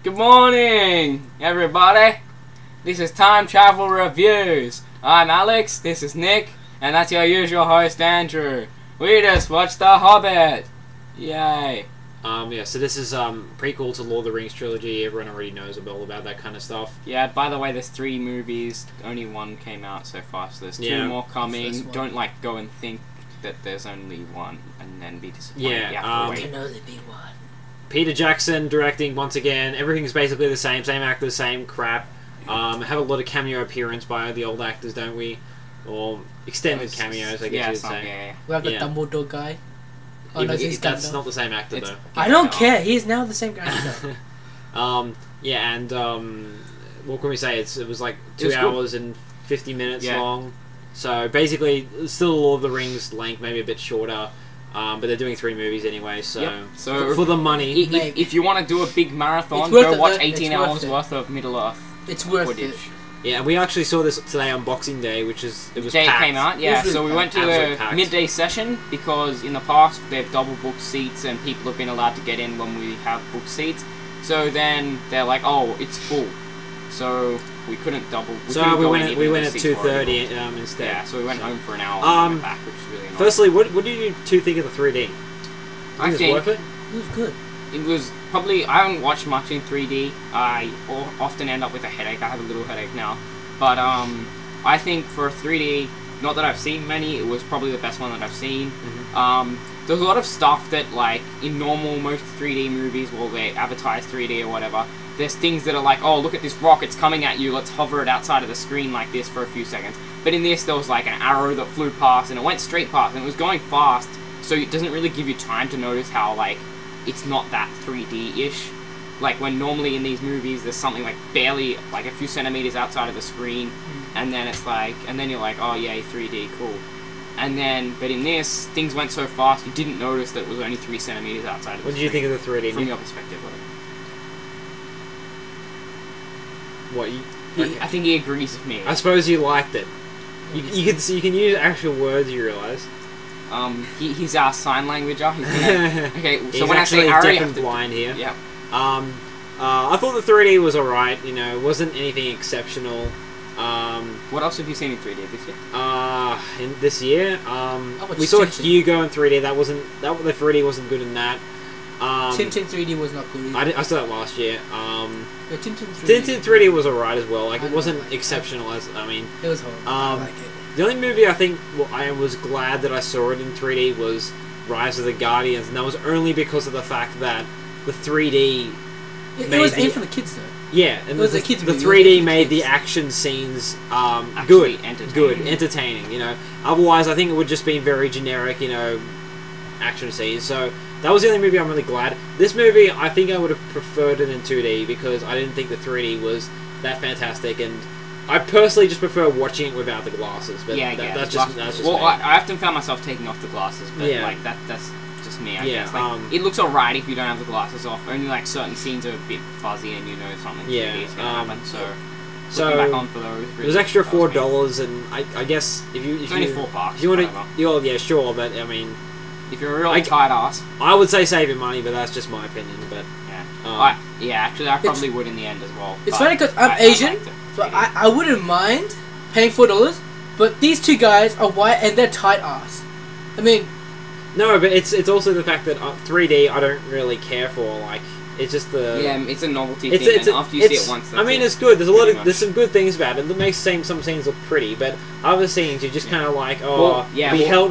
Good morning, everybody. This is Time Travel Reviews. I'm Alex, this is Nick, and that's your usual host, Andrew. We just watched The Hobbit. Yay. Yeah, so this is prequel to Lord of the Rings Trilogy. Everyone already knows all about that kind of stuff. Yeah, by the way, there's 3 movies. Only 1 came out so far, so there's 2 more coming. Don't go and think that there's only 1 and then be disappointed. Yeah, can only be 1. Peter Jackson directing once again. Everything's basically the same actors, same crap. Have a lot of cameo appearance by the old actors, don't we? Or extended cameos, I guess you'd say. Yeah. We have the Dumbledore guy. Oh, no, that's not the same actor, though. I don't care. He is now the same actor. Yeah, and what can we say? It was like 2 hours and 50 minutes long. So basically, still Lord of the Rings length, maybe a bit shorter. But they're doing 3 movies anyway, so for the money. If you want to do a big marathon, go watch 18 hours worth of Middle-earth footage. Yeah, we actually saw this today on Boxing Day, it was day packed. It came out, yeah. So we went to a midday session because in the past they've double booked seats and people have been allowed to get in when we have booked seats. So then they're like, oh, it's full. So we couldn't double. We went at 2:30 instead. Yeah, so we went home for an hour and went back, which is really nice. Firstly, what did you two think of the 3D? I think it was worth it. It was good. It was probably. I haven't watched much in 3D. I often end up with a headache. I have a little headache now, but I think for a 3D, not that I've seen many, it was probably the best one that I've seen. There's a lot of stuff that, like, in normal most 3D movies, well, they advertise 3D or whatever. There's things that are like, oh, look at this rock, it's coming at you, let's hover it outside of the screen like this for a few seconds. But in this, there was like an arrow that flew past, and it went straight past, and it was going fast, so it doesn't really give you time to notice how, like, it's not that 3D-ish. Like, when normally in these movies, there's something, like, barely, like, a few centimeters outside of the screen, and then it's like, and then you're like, oh, yay, 3D, cool. And then, but in this, things went so fast, you didn't notice that it was only 3 centimeters outside of the screen. What did you think of the 3D? From your perspective, whatever. What? I think he agrees with me. I suppose you liked it. You can use actual words. You realise. He's our sign languager. Okay, so he's when I say deaf Ari, and blind here. Yeah. I thought the 3D was alright. You know, it wasn't anything exceptional. What else have you seen in 3D this year? In this year, we saw Hugo in 3D. The 3D wasn't good in that. Tintin 3D was not good either. I saw that last year. Tintin 3D was alright as well. Like, it wasn't exceptional as, I mean... It was horrible. I like it. The only movie I think I was glad that I saw it in 3D was Rise of the Guardians, and that was only because of the fact that the 3D... It was aimed for the kids, though. Yeah, and the 3D made the action scenes entertaining, you know. Otherwise, I think it would just be very generic, you know, action scenes. So that was the only movie I'm really glad. This movie, I think I would have preferred it in 2D because I didn't think the 3D was that fantastic, and I personally just prefer watching it without the glasses. But that's just well, me. I often found myself taking off the glasses, but like that's just me, I guess. Like, it looks alright if you don't have the glasses off. Only like certain scenes are a bit fuzzy and you know something 3D is gonna happen. So back on for those. It was extra $4, and I guess it's only $4. If you want to, yeah, sure, but I mean, if you're a really tight ass, I would say save your money, but that's just my opinion. But actually, I probably would in the end as well. It's funny because I'm Asian, so I wouldn't mind paying $4, but these 2 guys are white and they're tight ass. I mean. No, but it's also the fact that 3D I don't really care for. Like, it's just the it's a novelty thing. And after you see it once, it's good. There's there's some good things about it. It makes some scenes look pretty, but other scenes you just kind of like, help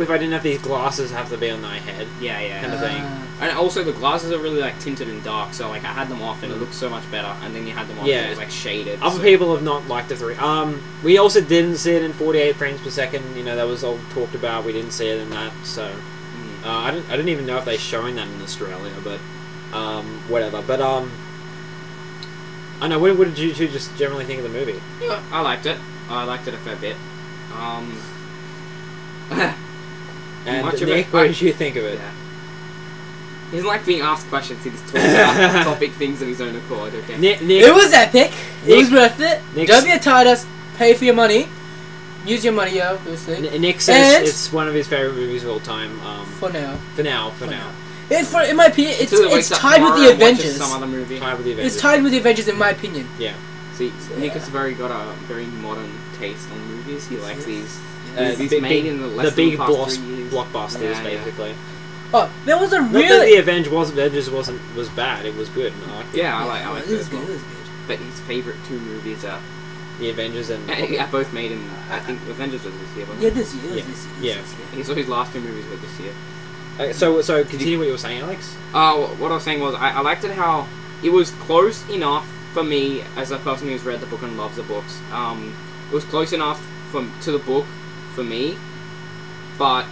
if I didn't have these glasses have to be on my head. Kind of thing. And also the glasses are really like tinted and dark, so like I had them off and it looked so much better. And then you had them on and it was like shaded. Other people have not liked the 3D. We also didn't see it in 48 frames per second. You know, that was all talked about. We didn't see it in that, so. I didn't even know if they're showing that in Australia, but whatever. But I know. What did you two just generally think of the movie? Yeah, I liked it. I liked it a fair bit. And Nick, what did you think of it? Yeah. He doesn't like being asked questions. He just talks about topic things of his own accord. Okay. Nick, it was epic. It was worth it. Don't be a tight ass. Pay for your money. Use your money, yo. Nick says it's one of his favorite movies of all time. For now. For now. In my opinion, it's wakes up tied with tomorrow the and watches Avengers. Some other movie. Tied with the Avengers. It's tied with the Avengers, in my opinion. Yeah. See, Nick has got a very modern taste on movies. He likes these movies big, made in the less than the past 3 years. blockbusters, basically. Oh, there was a Not really... that the Avengers was bad. It was good. I liked it. Yeah, I like it it was as well. good. It was good. But his favourite 2 movies are The Avengers and both made in. I think Avengers was this year. Wasn't Yeah, it? this year. Yeah. This Yeah. year. His last 2 movies were this year. So continue what you were saying, Alex. What I was saying was I liked it how it was close enough for me as a person who's read the book and loves the books. It was close enough to the book for me, but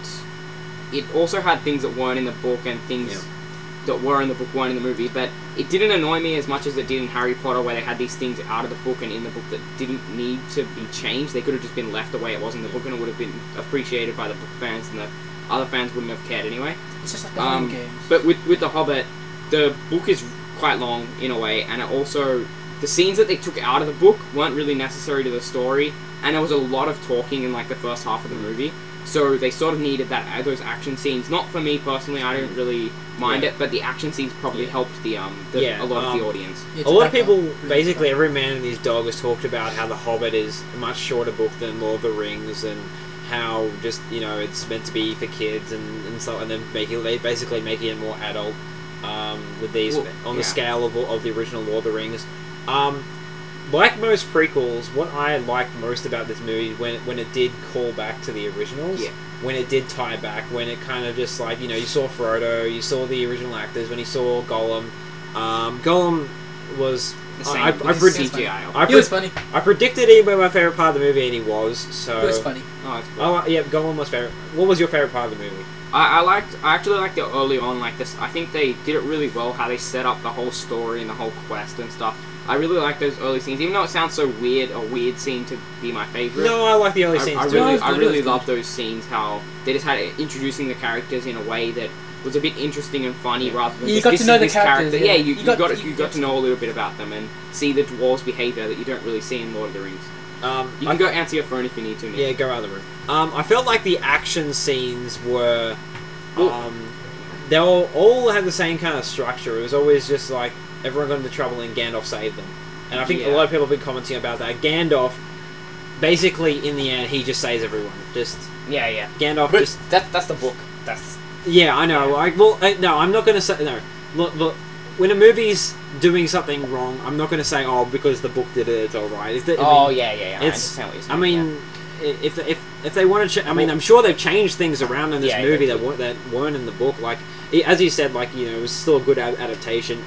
it also had things that weren't in the book and things that were in the book weren't in the movie. But it didn't annoy me as much as it did in Harry Potter, where they had these things out of the book and in the book that didn't need to be changed. They could have just been left the way it was in the book, and it would have been appreciated by the book fans, and the other fans wouldn't have cared anyway. It's just like the Hunger Games. But with The Hobbit, the book is quite long in a way, and it also, the scenes that they took out of the book weren't really necessary to the story, and there was a lot of talking in like the first half of the movie, so they sort of needed those action scenes. Not for me personally, I didn't really mind it, but the action scenes probably helped a lot of the audience. A lot of people, basically every man and his dog, has talked about how The Hobbit is a much shorter book than Lord of the Rings, and how just, it's meant to be for kids and so, and then they basically making it more adult with these the scale of the original Lord of the Rings. Like most prequels, what I liked most about this movie when it did call back to the originals, when it did tie back, when it kind of just like, you saw Frodo, you saw the original actors, when you saw Gollum. Gollum was CGI. He was funny. I predicted he was my favourite part of the movie, and he was. So he was funny. Oh, that's cool. Yeah, Gollum was favourite. What was your favourite part of the movie? I actually liked it early on, like this. I think they did it really well, how they set up the whole story and the whole quest and stuff. I really like those early scenes, even though it sounds so weird, a weird scene to be my favourite. No, I like the early scenes too. I really love those scenes, how they just had it introducing the characters in a way that was a bit interesting and funny, rather than you got to know the characters. Yeah, you got to know a little bit about them and see the dwarves' behaviour that you don't really see in Lord of the Rings. You can go answer your phone if you need to, Nick. Yeah, go out of the room. I felt like the action scenes were... they all had the same kind of structure. It was always just like, everyone got into trouble and Gandalf saved them. And I think a lot of people have been commenting about that. Gandalf, basically, in the end, he just saves everyone. Gandalf but just... That's the book. Yeah, I know. No, I'm not going to say... No, look, when a movie's doing something wrong, I'm not going to say, because the book did it, it's alright. I understand what you're saying. I mean, if they want to... I'm sure they've changed things around in this movie that weren't in the book. Like, as you said, it was still a good adaptation.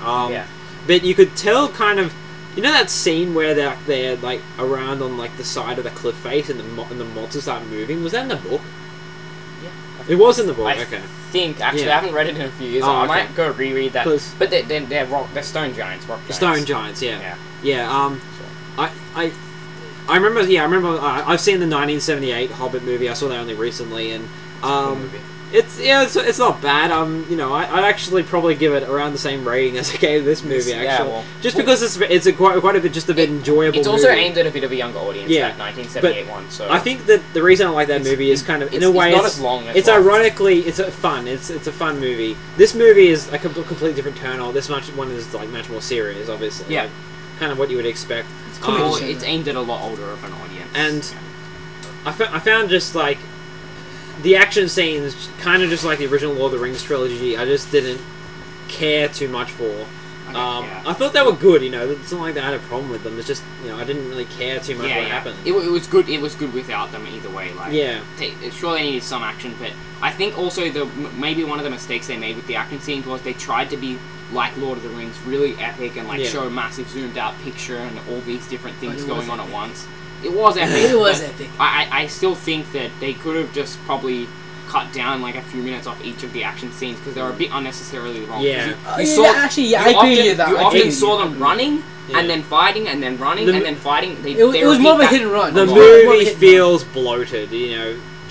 But you could tell kind of... You know that scene where they're like around on like the side of the cliff face and the monsters start moving? Was that in the book? Yeah, it was in the book. I think I haven't read it in a few years. I might go reread that. But they're stone giants, rock giants. Stone giants, yeah. I remember. Yeah, I remember. I've seen the 1978 Hobbit movie. I saw that only recently, and it's not bad. I'd actually probably give it around the same rating as I gave this movie. Actually, because it's quite a bit enjoyable. It's also aimed at a bit of a younger audience. That 1978 one. So I think that the reason I like that movie is kind of in a way it's not as long. It's ironically it's a fun. It's a fun movie. This movie is a completely different turn on. This one is like much more serious, obviously. Yeah, like, kind of what you would expect. It's aimed at a lot older of an audience. And I found just like. The action scenes, kind of just like the original Lord of the Rings trilogy, I just didn't care too much for. I thought they were good, It's not like I had a problem with them. It's just, I didn't really care too much what happened. It was good. It was good without them either way. Sure, they needed some action, but I think also maybe one of the mistakes they made with the action scenes was they tried to be like Lord of the Rings, really epic and show a massive zoomed out picture and all these different things going on at once. It was epic. It was epic. I still think that they could have just probably cut down like a few minutes off each of the action scenes because they were a bit unnecessarily long. I agree with you that. You often saw them running and then fighting and then running and then fighting. It was more of a hit and run. The movie feels bloated.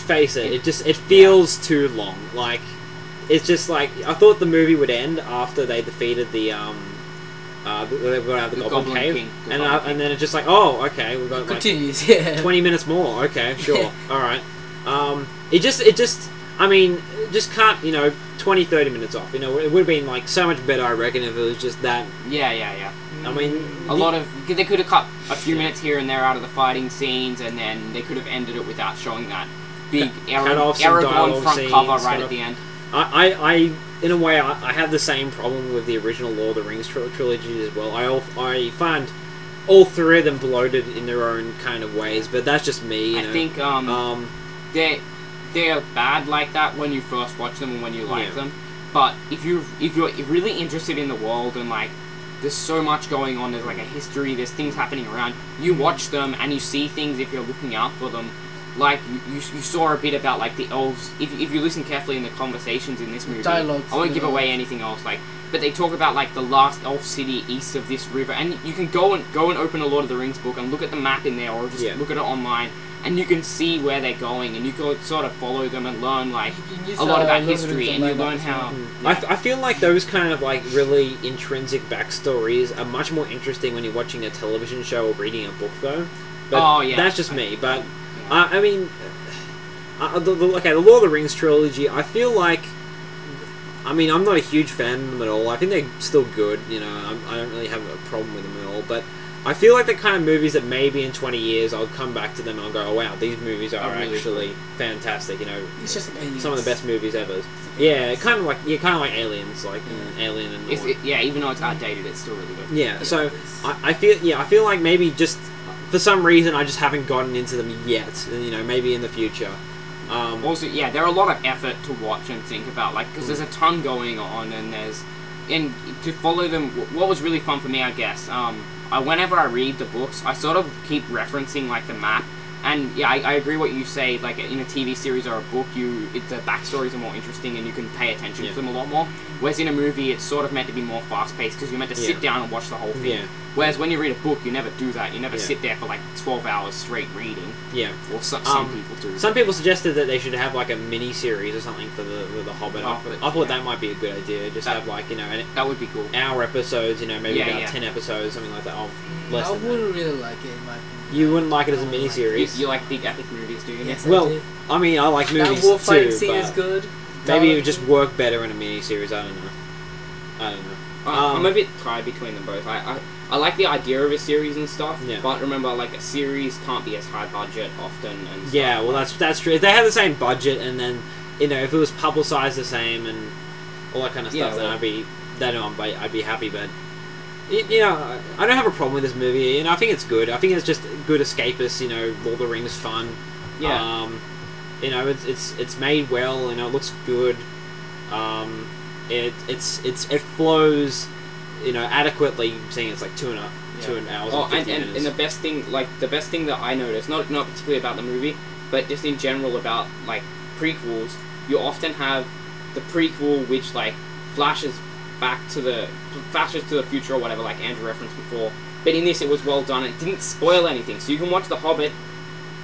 Face it. It feels too long. Like it's just like I thought the movie would end after they defeated the they got out of the Goblin Cave, and then it's just like, okay, we've got continues, 20 minutes more. Okay, sure, all right. It just, I mean, just cut 20-30 minutes off. It would have been like so much better, I reckon, if it was just that. Yeah. I mean, they could have cut a few minutes here and there out of the fighting scenes, and then they could have ended it without showing that big Aragorn front cover right at the end. I in a way, I have the same problem with the original Lord of the Rings trilogy as well. I find all three of them bloated in their own kind of ways, but that's just me. I think they're bad like that when you first watch them and when you like them. But if you're really interested in the world and like there's so much going on, there's like a history, there's things happening around, you watch them and you see things if you're looking out for them. Like, you saw a bit about, like, the elves. If you listen carefully in the conversations in this movie, dialogues, I won't give away anything else, like, but they talk about, like, the last elf city east of this river, and you can go and open a Lord of the Rings book and look at the map in there, or just look at it online, and you can see where they're going, and you can sort of follow them and learn, like, a lot about history, and you learn how... I feel like those kind of, like, really intrinsic backstories are much more interesting when you're watching a television show or reading a book, though. But that's just me, but... I mean, the Lord of the Rings trilogy, I feel like... I mean, I'm not a huge fan of them at all. I think they're still good, I don't really have a problem with them at all, but I feel like the kind of movies that maybe in 20 years I'll come back to them and I'll go, oh wow, these movies are really actually fantastic, It's just like Aliens. Some of the best movies ever. Yeah, kind of like Aliens, like Alien and all. Even though it's outdated, it's still really good. Yeah, so I feel like maybe just... For some reason, I just haven't gotten into them yet. Maybe in the future. Also, there are a lot of effort to watch and think about, like, because there's a ton going on, and to follow them. What was really fun for me, I guess, whenever I read the books, I sort of keep referencing like the map. And I agree what you say. Like in a TV series or a book, the backstories are more interesting and you can pay attention to them a lot more. Whereas in a movie, it's sort of meant to be more fast-paced because you're meant to sit down and watch the whole thing. Whereas when you read a book, you never do that. You never sit there for like 12 hours straight reading. Yeah. Or some people do. Some people suggested that they should have like a mini-series or something for the Hobbit. I thought that might be a good idea. Just have like that would be cool. Hour episodes. Maybe about 10 episodes, something like that. I wouldn't really like it in my opinion. You wouldn't like it as a mini-series? You like big epic movies, do you? Yes, I mean, I like movies too. That war fighting too, scene is good. Maybe it would just work better in a mini-series. I don't know. I'm a bit tired between them both. I like the idea of a series and stuff, but remember, like, a series can't be as high budget often. And stuff. Yeah, well, that's true. If they had the same budget and then, if it was publicised the same and all that kind of stuff, then I'd be happy, but... I don't have a problem with this movie. I think it's good. I think it's just good escapist. Lord of the Rings fun. Yeah. It's made well. It looks good. It flows. Adequately. Seeing it's like 2 hours. And 50 minutes. And the best thing that I noticed, not particularly about the movie, but just in general about like prequels, you often have the prequel which like flashes to the future or whatever, like Andrew referenced before. But in this, it was well done. It didn't spoil anything, so you can watch The Hobbit.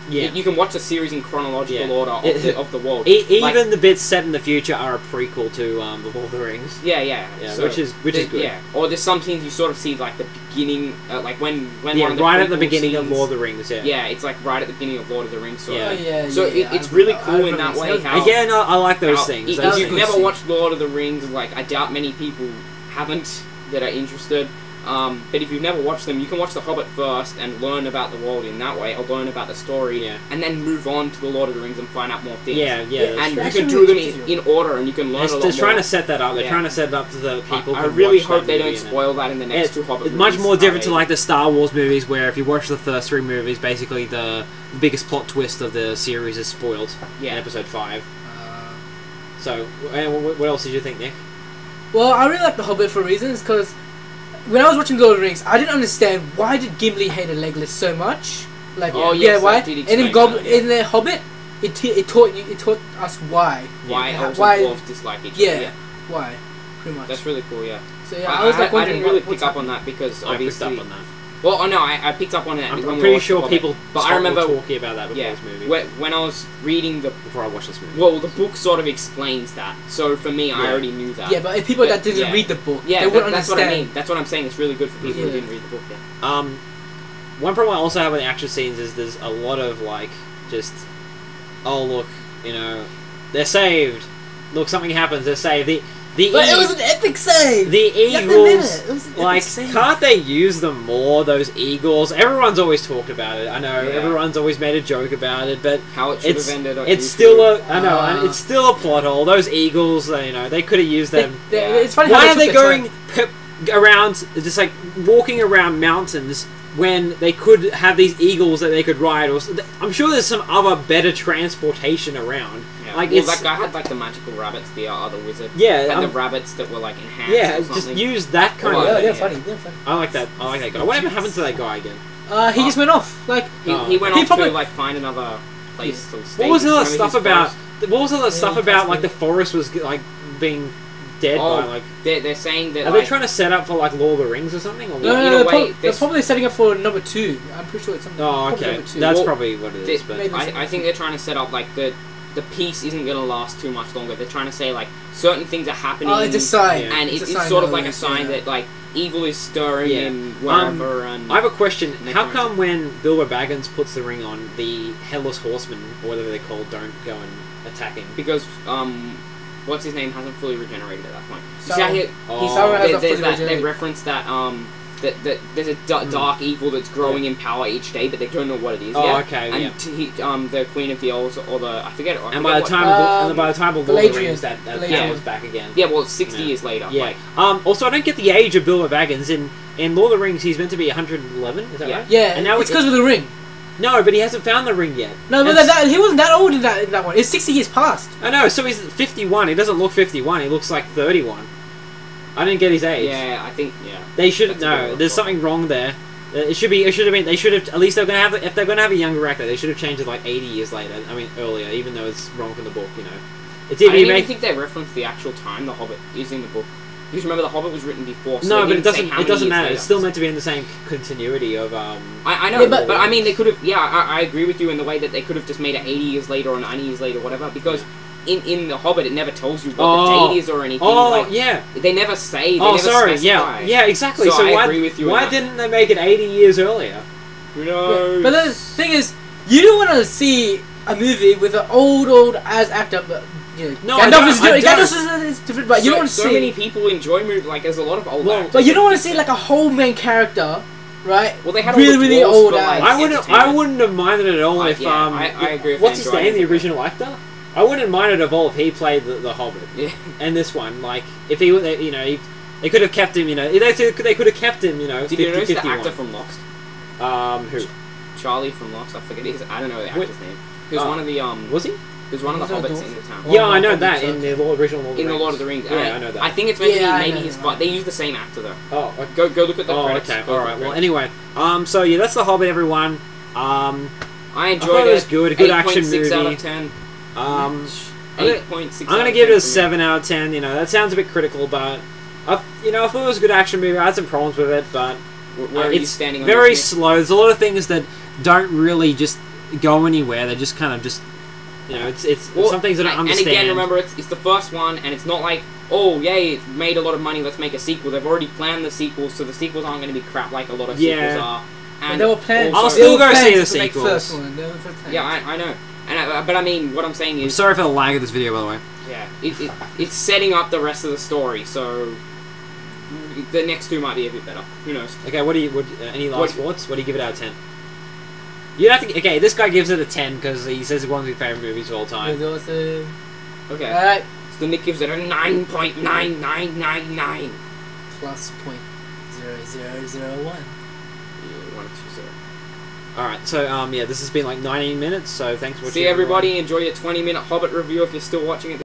Yeah, you can watch the series in chronological order of the world. Even the bits set in the future are a prequel to The Lord of the Rings. Yeah. So, which is good. Yeah, or there's some things you sort of see like the beginning, like when one of the right at the beginning of Lord of the Rings. Yeah, it's like right at the beginning of Lord of the Rings. So it's really cool in that way. I like those things. If you've never watched Lord of the Rings, like I doubt many people haven't that are interested. But if you've never watched them, you can watch The Hobbit first and learn about the world in that way, or learn about the story, and then move on to The Lord of the Rings and find out more things. And you can do them in order, and you can learn a lot more. They're trying to set that up. They're trying to set it up to the people. I really hope they don't spoil that in the next 2 Hobbit movies. It's much more different to like the Star Wars movies, where if you watch the first 3 movies, basically the biggest plot twist of the series is spoiled in Episode 5. So, what else did you think, Nick? Well, I really like The Hobbit for reasons, because when I was watching Lord of the Rings, I didn't understand why did Gimli hate Legolas so much. Like, why? And in the Hobbit, it taught us why. Why dwarves dislike each other. Yeah, why? Pretty much. That's really cool. Yeah. So I was like wondering. I didn't really pick up on that because obviously. I picked up on that. Well, no, I picked up on it. I'm pretty sure people. But I remember talking about that before this movie. When I was reading before I watched this movie. Well, the book sort of explains that. So for me, I already knew that. Yeah, but if people that didn't read the book, they wouldn't that's understand. What I mean. That's what I'm saying. It's really good for people who didn't read the book. Yeah. One problem I also have with the action scenes is there's a lot of like just, oh look, they're saved. look, something happens. They say the But it was an epic save. The eagles, it was an like, epic save. can't they use them more? Those eagles. Everyone's always talked about it. I know. Yeah. Everyone's always made a joke about it, but how it should have ended. It's still a. I know. It's still a plot hole. Those eagles, they could have used them. It's funny. Why how are they going around, just like walking around mountains when they could have these eagles that they could ride? Or I'm sure there's some other better transportation around. Yeah. Like, that guy had like the magical rabbits, the other wizard. Yeah, and the rabbits that were like enhanced. Yeah, or something. just use that kind of. Yeah, they're funny. They're funny. I like that. I like that guy. Whatever happened to that guy again? He just went off. Like he went off to like find another place to stay. What was all that stuff about? Forest? What was all that stuff about? Like the forest was like being dead by like. They're saying that. Are they trying to set up for like Lord of the Rings or something? Or no, they're probably setting up for number 2. I'm pretty sure it's something. Oh, okay. That's probably what it is. But I think they're trying to set up like the peace isn't going to last too much longer. They're trying to say like certain things are happening. Oh, it's a sign. Yeah. And it's sort of like a sign that like evil is stirring in wherever. And I have a question. How come when Bilbo Baggins puts the ring on, the Headless Horsemen, or whatever they're called, don't go and attack him? Because what's his name hasn't fully regenerated at that point. They reference that that there's a dark evil that's growing in power each day, but they don't know what it is yet. Okay. And the Queen of the Elves, or the and by the time of Lord of the Rings, that was back again. Yeah, well, it's 60 years later. Yeah. Like, also, I don't get the age of Bilbo Baggins in Lord of the Rings. He's meant to be 111. Is that right? Yeah. And now it's because of the ring. No, but he hasn't found the ring yet. No, but he wasn't that old in that one. It's 60 years past. I know, so he's 51. He doesn't look 51. He looks like 31. I didn't get his age. Yeah, I think, They should know. There's something wrong there. It should have been. They should have. At least they're gonna have. If they're gonna have a younger actor, they should have changed it like 80 years later. I mean, earlier, even though it's wrong from the book. It's I don't even think they referenced the actual time The Hobbit is in the book. Because remember, The Hobbit was written before. So no, but it doesn't matter. It's still meant to be in the same continuity of. I know, but I mean, they could have. Yeah, I agree with you in the way that they could have just made it 80 years later or 90 years later, or whatever. Because in The Hobbit, it never tells you what the date is or anything. They never say. They never specify. Yeah, exactly. So I agree with you. Why didn't they make it 80 years earlier? Who knows? But the thing is, you don't want to see a movie with an old as actor, but. No, Gandalf is different, but you don't want to see. So many people enjoy movies. Like, there's a lot of old actors. But you don't want to see like a whole main character, right? Well, they had really old. I wouldn't have minded it at all if I agree with what's his name, the original actor? I wouldn't mind it at all if he played the Hobbit. Yeah. And this one, like, if he, they could have kept him. They could have kept him. Did you notice the actor from Lost? Who? Charlie from Lost. I forget his. I don't know the actor's name. He was one of the Was he? He was one of the hobbits in the town. Yeah, I know that in the original Lord of the Rings. In the Lord of the Rings. Yeah, I know that. I think it's meant to be maybe his. But they use the same actor though. Oh, okay. Go look at the credits. Okay, all right. Well, anyway, so yeah, that's The Hobbit, everyone. I enjoyed it. It was good. A good action movie. 8.6 out of 10. 8.6. I'm gonna give it a 7 out of 10. That sounds a bit critical, but I thought it was a good action movie. I had some problems with it, but where are you standing on very slow. There's a lot of things that don't really just go anywhere. They just kind of just. It's some things I don't understand. And again, remember, it's the first one, and it's not like, oh, yay, it made a lot of money, let's make a sequel. They've already planned the sequels, so the sequels aren't going to be crap like a lot of sequels are. And they were planned. I'll still go see the sequels. Yeah, I know. But I mean, what I'm saying is... I'm sorry for the lag of this video, by the way. Yeah, it's setting up the rest of the story, so... The next two might be a bit better. Who knows? Okay, any last thoughts? What do you give it out of 10? You have to. Okay, this guy gives it a 10 because he says it's one of his favorite movies of all time. Okay. Alright. So Nick gives it a 9.9999. Plus 0.0001. Alright, so yeah, this has been like 19 minutes, so thanks for watching. See everybody, enjoy your 20-minute Hobbit review if you're still watching it.